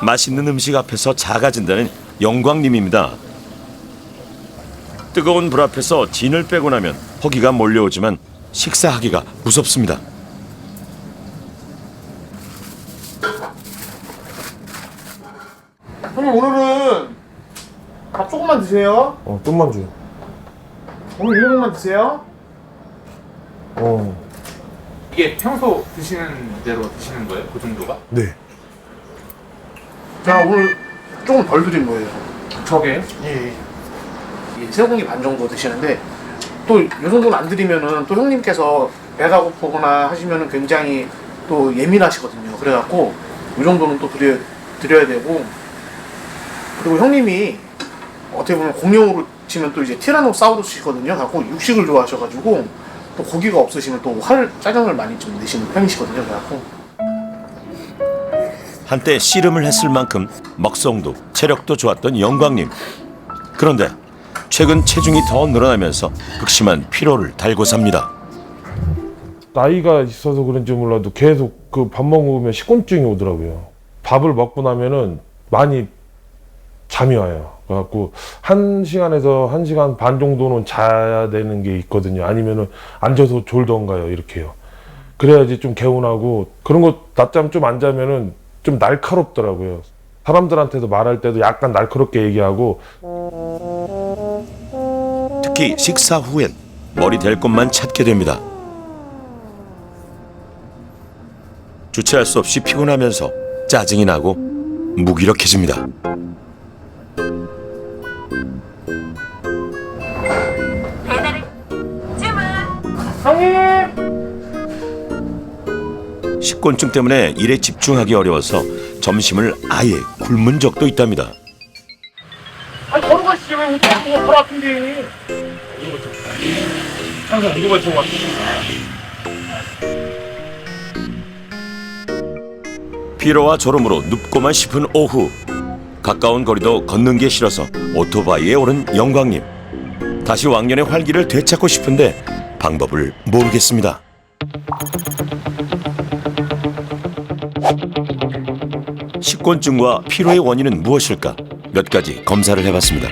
맛있는 음식 앞에서 작아진다는 영광님입니다. 뜨거운 불 앞에서 진을 빼고 나면 허기가 몰려오지만 식사하기가 무섭습니다. 형님 오늘은 밥 조금만 드세요. 좀만 줘요. 오늘 이거만 드세요. 이게 평소 드시는 대로 드시는 거예요? 그 정도가? 네. 자 오늘 조금 덜 드린 거예요. 저게요? 예. 세 공기 반 정도 드시는데 또 이 정도는 안 드리면은 또 형님께서 배가 고프거나 하시면은 굉장히 또 예민하시거든요. 그래갖고 이 정도는 또 드려야 되고 그리고 형님이 어떻게 보면 공룡으로 치면 또 이제 티라노사우루스시거든요. 갖고 육식을 좋아하셔가지고 또 고기가 없으시면 또 짜증을 많이 좀 내시는 편이시거든요. 그래갖고 한때 씨름을 했을 만큼 먹성도 체력도 좋았던 영광님. 그런데 최근 체중이 더 늘어나면서 극심한 피로를 달고 삽니다. 나이가 있어서 그런지 몰라도 계속 그 밥 먹으면 식곤증이 오더라고요. 밥을 먹고 나면은 많이 잠이 와요. 그래갖고 1시간에서 1시간 반 정도는 자야 되는 게 있거든요. 아니면은 앉아서 졸던가요. 이렇게요. 그래야지 좀 개운하고 그런 거 낮잠 좀 안 자면은 좀 날카롭더라고요. 사람들한테도 말할 때도 약간 날카롭게 얘기하고 특히 식사 후엔 머리 될 곳만 찾게 됩니다. 주체할 수 없이 피곤하면서 짜증이 나고 무기력해집니다. 식곤증 때문에 일에 집중하기 어려워서 점심을 아예 굶은 적도 있답니다. 아니 걸어가시지 왜 운동을 덜 아픈데. 항상 운동을 좀 왔어. 피로와 졸음으로 눕고만 싶은 오후. 가까운 거리도 걷는 게 싫어서 오토바이에 오른 영광님. 다시 왕년의 활기를 되찾고 싶은데 방법을 모르겠습니다. 식곤증과 피로의 원인은 무엇일까? 몇 가지 검사를 해봤습니다.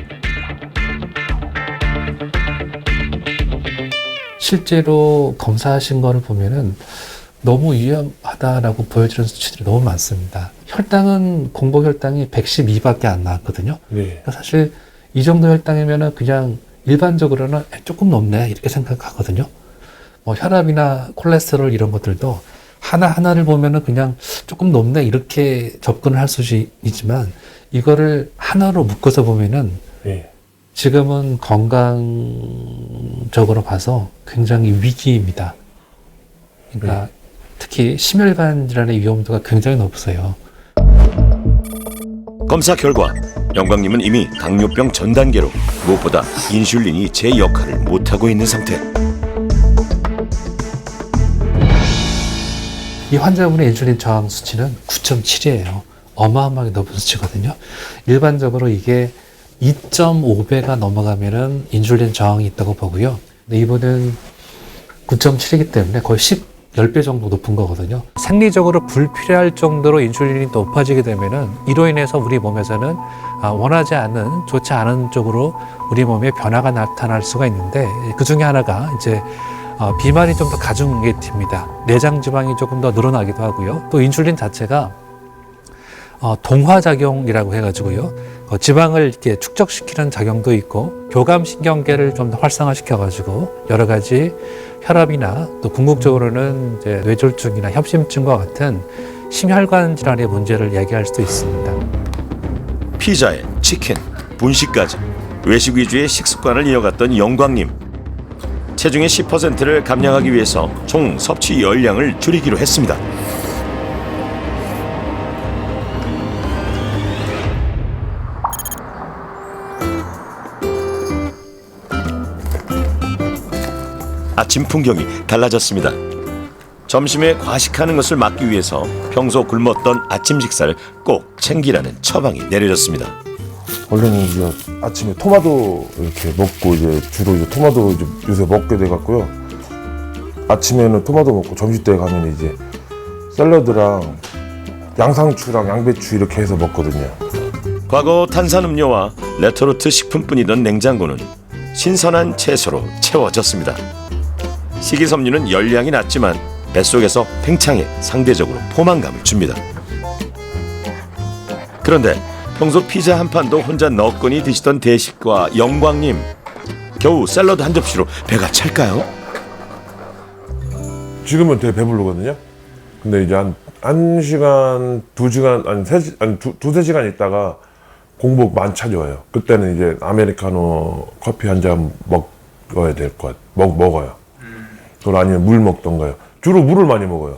실제로 검사하신 거를 보면은 너무 위험하다라고 보여지는 수치들이 너무 많습니다. 혈당은 공복 혈당이 112밖에 안 나왔거든요. 네. 사실 이 정도 혈당이면은 그냥 일반적으로는 조금 높네 이렇게 생각하거든요. 뭐 혈압이나 콜레스테롤 이런 것들도 하나하나를 보면은 그냥 조금 높네 이렇게 접근을 할 수 있지만 이거를 하나로 묶어서 보면은 네. 지금은 건강적으로 봐서 굉장히 위기입니다. 그러니까 특히 심혈관 질환의 위험도가 굉장히 높으세요. 검사 결과 영광님은 이미 당뇨병 전 단계로 무엇보다 인슐린이 제 역할을 못하고 있는 상태. 이 환자분의 인슐린 저항 수치는 9.7이에요. 어마어마하게 높은 수치거든요. 일반적으로 이게 2.5배가 넘어가면은 인슐린 저항이 있다고 보고요. 근데 이분은 9.7이기 때문에 거의 10배 정도 높은 거거든요. 생리적으로 불필요할 정도로 인슐린이 높아지게 되면은 이로 인해서 우리 몸에서는 원하지 않은, 좋지 않은 쪽으로 우리 몸에 변화가 나타날 수가 있는데 그 중에 하나가 이제 비만이 좀 더 가중게 됩니다. 내장 지방이 조금 더 늘어나기도 하고요. 또 인슐린 자체가 동화작용이라고 해가지고요. 지방을 이렇게 축적시키는 작용도 있고 교감신경계를 좀 더 활성화시켜가지고 여러 가지 혈압이나 또 궁극적으로는 이제 뇌졸중이나 협심증과 같은 심혈관 질환의 문제를 야기할 수도 있습니다. 피자에 치킨, 분식까지 외식 위주의 식습관을 이어갔던 영광님. 체중의 10%를 감량하기 위해서 총 섭취 열량을 줄이기로 했습니다. 아침 풍경이 달라졌습니다. 점심에 과식하는 것을 막기 위해서 평소 굶었던 아침 식사를 꼭 챙기라는 처방이 내려졌습니다. 원래는 이제 아침에 토마토 이렇게 먹고 이제 주로 이제 토마토 이제 요새 먹게 돼 갖고요. 아침에는 토마토 먹고 점심 때 가면 이제 샐러드랑 양상추랑 양배추 이렇게 해서 먹거든요. 과거 탄산음료와 레토르트 식품뿐이던 냉장고는 신선한 채소로 채워졌습니다. 식이섬유는 열량이 낮지만 뱃속에서 팽창해 상대적으로 포만감을 줍니다. 그런데 평소 피자 한 판도 혼자 너끈히 드시던 대식과 영광님, 겨우 샐러드 한 접시로 배가 찰까요? 지금은 되게 배부르거든요. 근데 이제 한 1시간, 2시간, 아니 두세 시간 있다가 공복 만차려요. 그때는 이제 아메리카노 커피 한 잔 먹어야 될 것 같아요. 먹어요. 그걸 아니면 물 먹던가요. 주로 물을 많이 먹어요.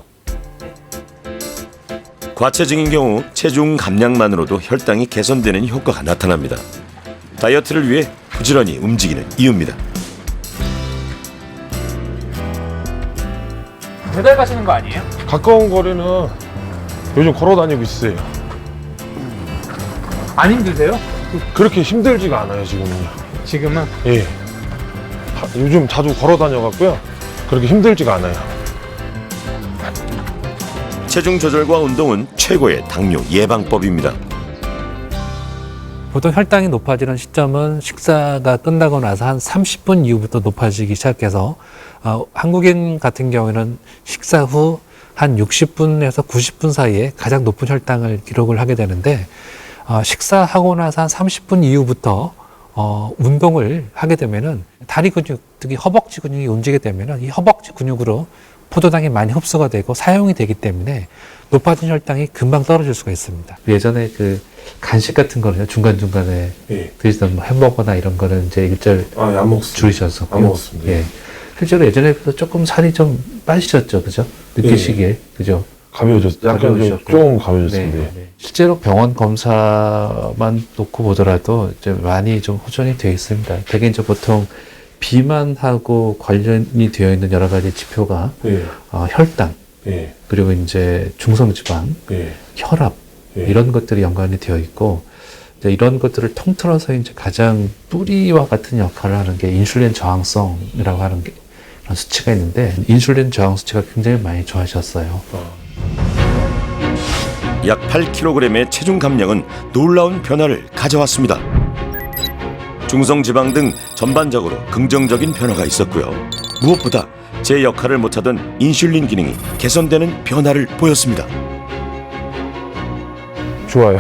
과체중인 경우 체중 감량만으로도 혈당이 개선되는 효과가 나타납니다. 다이어트를 위해 부지런히 움직이는 이유입니다. 배달 가시는 거 아니에요? 가까운 거리는 요즘 걸어 다니고 있어요. 안 힘드세요? 그렇게 힘들지가 않아요, 지금은요. 지금은? 예. 요즘 자주 걸어 다녀갖고요. 그렇게 힘들지가 않아요. 체중 조절과 운동은 최고의 당뇨 예방법입니다. 보통 혈당이 높아지는 시점은 식사가 끝나고 나서 한 30분 이후부터 높아지기 시작해서 한국인 같은 경우에는 식사 후 한 60분에서 90분 사이에 가장 높은 혈당을 기록을 하게 되는데 식사하고 나서 한 30분 이후부터 운동을 하게 되면은 다리 근육, 특히 허벅지 근육이 움직이게 되면은 이 허벅지 근육으로 포도당이 많이 흡수가 되고 사용이 되기 때문에 높아진 혈당이 금방 떨어질 수가 있습니다. 예전에 그 간식 같은 거는요, 중간중간에 예. 드시던 뭐 햄버거나 이런 거는 이제 일절 안 먹습니다. 줄이셨었고요. 안 먹었습니다. 예. 실제로 예전에 비해서 조금 살이 좀 빠지셨죠, 그죠? 느끼시기에, 그죠? 약간 좀 조금 가벼워졌습니다. 네. 실제로 병원 검사만 놓고 보더라도 이제 많이 좀 호전이 되어 있습니다. 대개 이제 보통 비만하고 관련이 되어 있는 여러 가지 지표가 예. 혈당, 예. 그리고 이제 중성지방, 예. 혈압 예. 이런 것들이 연관이 되어 있고 이제 이런 것들을 통틀어서 이제 가장 뿌리와 같은 역할을 하는 게 인슐린 저항성이라고 하는 게 그런 수치가 있는데 인슐린 저항 수치가 굉장히 많이 좋아졌어요. 약 8kg의 체중 감량은 놀라운 변화를 가져왔습니다. 중성지방 등 전반적으로 긍정적인 변화가 있었고요. 무엇보다 제 역할을 못하던 인슐린 기능이 개선되는 변화를 보였습니다. 좋아요.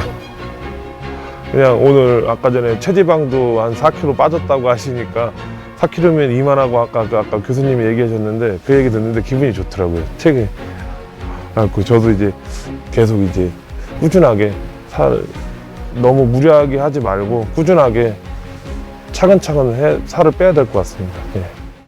그냥 오늘 아까 전에 체지방도 한 4kg 빠졌다고 하시니까 4kg면 이만하고 아까 교수님이 얘기하셨는데 그 얘기 듣는데 기분이 좋더라고요. 책이. 그래서 저도 이제 계속 이제 꾸준하게 너무 무리하게 하지 말고 꾸준하게 차근차근 살을 빼야 될 것 같습니다. 예.